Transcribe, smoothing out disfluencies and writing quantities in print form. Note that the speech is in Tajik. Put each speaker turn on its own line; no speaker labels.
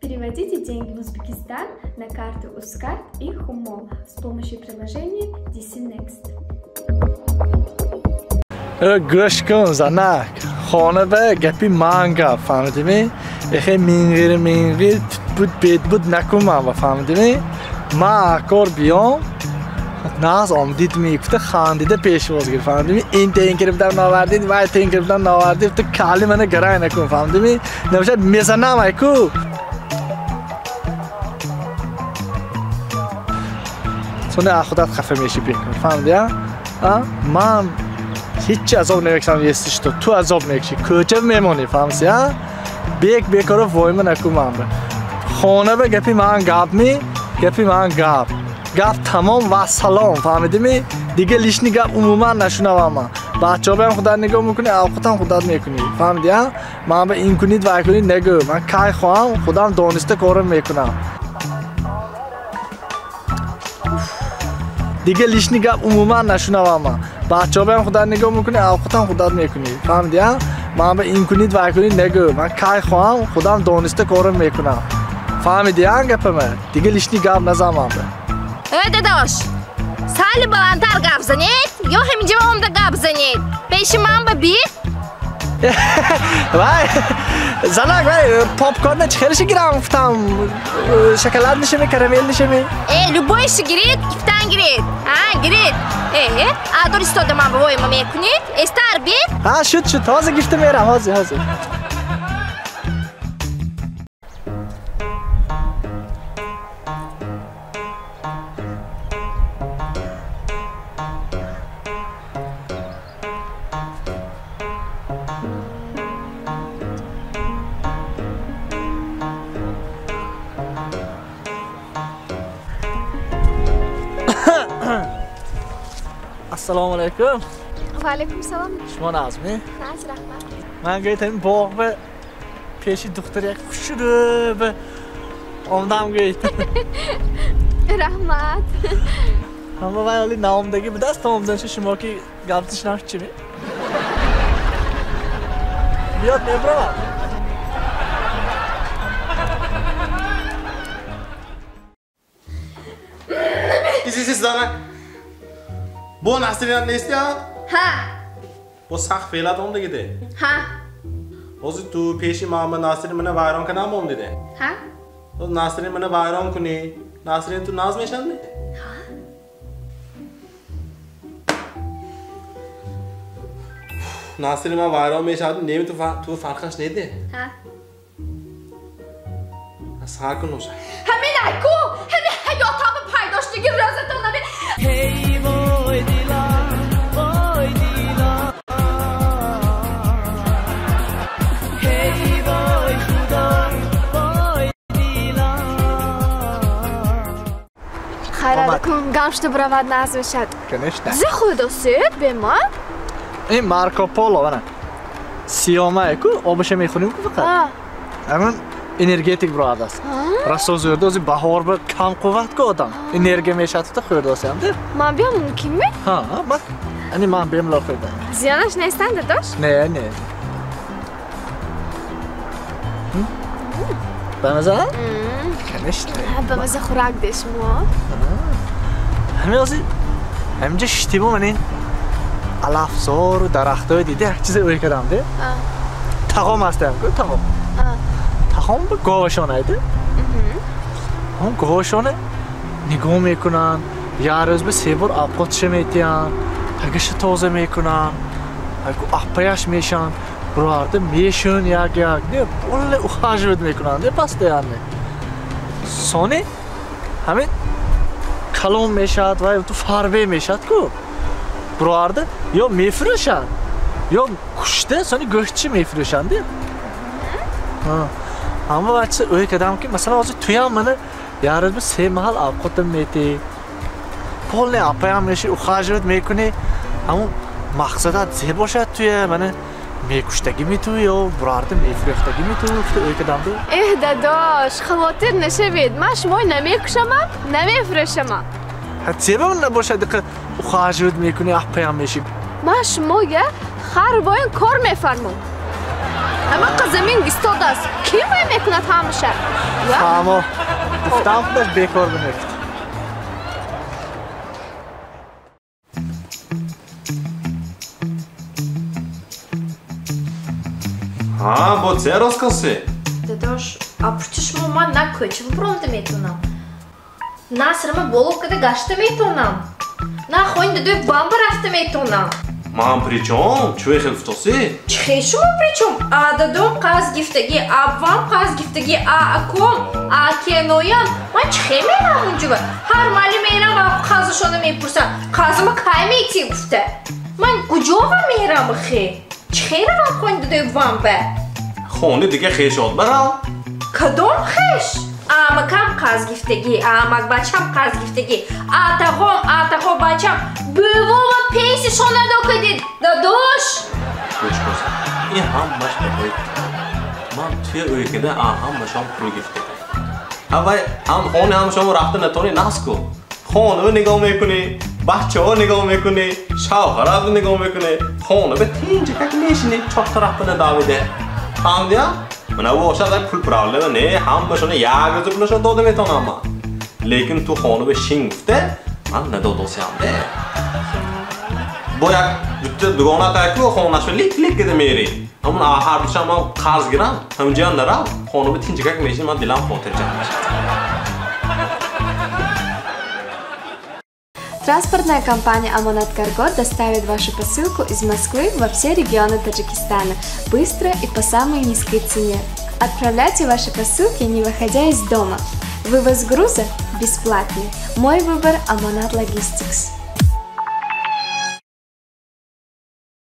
Переводите деньги в Узбекистан на карту Ускарт и Хумо с помощью приложения DC Next.
گوش کن زنک خانه به گپی مانگا فهمیدی؟ اخی مینگیر بود بید بود نکنم فهمیدی؟ ما کار بیام ناز آمدید میگفته خاندیده پیش بازگیر فهمیدی؟ این تینکر بدم ناوردید وای تینکر بدم ناوردید تو کالی منو گرای نکن فهمیدی؟ نمیشه میزنم ایکو تو خودت خفه میشی بکن فهمیدی؟ من هیچ عذاب نمیکشم یستیش تو عذاب میکشی کجا میمونی فهمیدی؟ بیکارو وایمه نکنم خانه به گپی من گپ تمام و سلام فهمیدی؟ دیگه لیشنی گپ عموما نشونم بچه‌ها هم خودت نگاه میکنی اوقات هم خودت میکنی فهمیدی؟ من به این کنید و کنید نگو من کای خواهم خودم دانسته کارم میکنم دیگه لیشنی گپ عموما نشونم بچه‌ها هم خودت نگاه میکنی اوقات هم خودت میکنی فهمیدی؟ من به این کنید و کنید نگو من کای خواهم خودم دانسته کارم میکنم فهمیدی گپم دیگه لیشنی گپ نزنم
داداش سالی بلندتر گپ زنید یا همینجا عمده گپ زنید پیش من ببین
وای زنک وای پاپ کورن چخیرشی گیرم گفتم شکلات نشمی کرامل نشمی
любойши گیرید گفتن گیرید گیرید آدور استاده من بابای ما میکنید استار بید
شد تازه گفته میرم حاضر السلام علیکم
و علیکم سلام
شما نازمی؟
ناز رحمت
من گیتم باغ به پیشی دختر یک خوشده به آمدم گیت
رحمت
اما من ولی نامدگی به دست آمدنش شما که گفتش نفت چی می؟ بیاد میبرم
ایسی زنک با ناصرین نیستی ها؟ با سخت فعلات هم دیگه اوزی تو پیشی محمد ناصرین منو وایران کنم هم دیده تو ناصرین منو وایران کنی ناصرین تو ناز میشن می؟ ناصرین من وایران میشد نمی تو فرقش نیده از هر کنوش
همین ایکو همین حیاتم پیداشتگی رازتون نبین
هی وای دیلا وای دیلا هی وای خدا وای دیلا
خیراتکم گمشت برود ناز بشد
کنشته
زی خود سید به ما
این مارکو پولو ونه سیومه ایکو آبش میخونیم که فقط همون انرژیتیک براد است راستا زورده از بهار به کم قوت که آدم انرژی میشه تو خورده است هم ده
من بیام ممکن می؟
بس یعنی من بیم لا خورده
زیانش نیستن داداش؟
نه به مزه؟ کنشته
به مزه خوراک دیش ما
همین آزی همینجا شتی با من این علفزار و درختای دیده هر چیز اوی کردم ده تقام هسته هم که تقام به گاوشان هایده هم گاوشانه نگاه میکنن یه روز به 3 بار آبقاتش میتین تگش تازه میکنن اپایش میشن برارده میشون یک ده بله اخاجبت میکنن ده پس ده همه سانی همین کلون میشد و تو فاربه میشد که برارده یا میفروشن یا کشته سانی گوشتچی میفروشن ده اما بچه اوی کدام که مثلا آزی توی هم منه یه روز به 3 محل آبقاتم میتی پول نه اپایم میشی اخاجبت میکنی اما مقصدت زی باشد توی منه میکشتگی میتوی یا برارده میفروختگی میتوی اوی کدام ده
داداش خواطر نشوید من شمای نمیکشم نمیفروشم
حتی به من نباشد که اخاجبت میکنی اپایم میشی
من شمای خر باید کار میفرمم
Ама қызымин истодас. Ким вай мекунад ҳамаша?
Само. Гуфтам худаш бекор мекунад.
Ha, bu çe rozkazı?
Дадош, а почему ман на көчім промды метунам? На сырма болохкада гашты метунам? На хойнда дөй бамбар афты метунам?
Ман причем? Чве хилфтоси?
Чхе шума причем? А дадом қаз гифтаги, а вам қаз гифтаги, а аком, а кеноян? Ман чхе мерам унҷуба? Ҳар мали мерам ва қазашона мепурса, қазыма кай мети гуфта? Ман куҷова мерам хе? Чхе равам хойнда дөй бамбар?
Хони диге хешот барам?
Кадом хеш? Амакам қаз гифтаги, амак бачам қаз гифтаги, атағо бачам бувова пейси шона докадид, дадош?
Көч көз, ин ҳамаш бахои ман туя ӯйкада ҳамашам пул гифтаги. Авай хони ҳамашам рафта натони нас ку. Хонава нигоҳ мекунӣ, бачаҳо нигоҳ мекунӣ, шавҳаратро нигоҳ мекунӣ, хонава тинҷакак мешинӣ, чор тарафтана давиде. Фаҳмидия? Мана бошад пул проблема не, ҳамашона як рӯза пулашон дода метавонам ман. Лекин ту хонава шин гуфта, ман надодосиям де. Бо як дутта дугона тайку хонашо лик кида мерӣ. Ҳамун ҳар рӯзшам ман қарз гирам, ҳаминҷоя нарав, хонава тинҷакак мешинӣ, ман дилам хотирҷам мешад.
Транспортная компания «Амонат Карго» доставит вашу посылку из Москвы во все регионы Таджикистана быстро и по самой низкой цене. Отправляйте ваши посылки, не выходя из дома. Вывоз груза бесплатный. Мой выбор – Амонат Логистикс.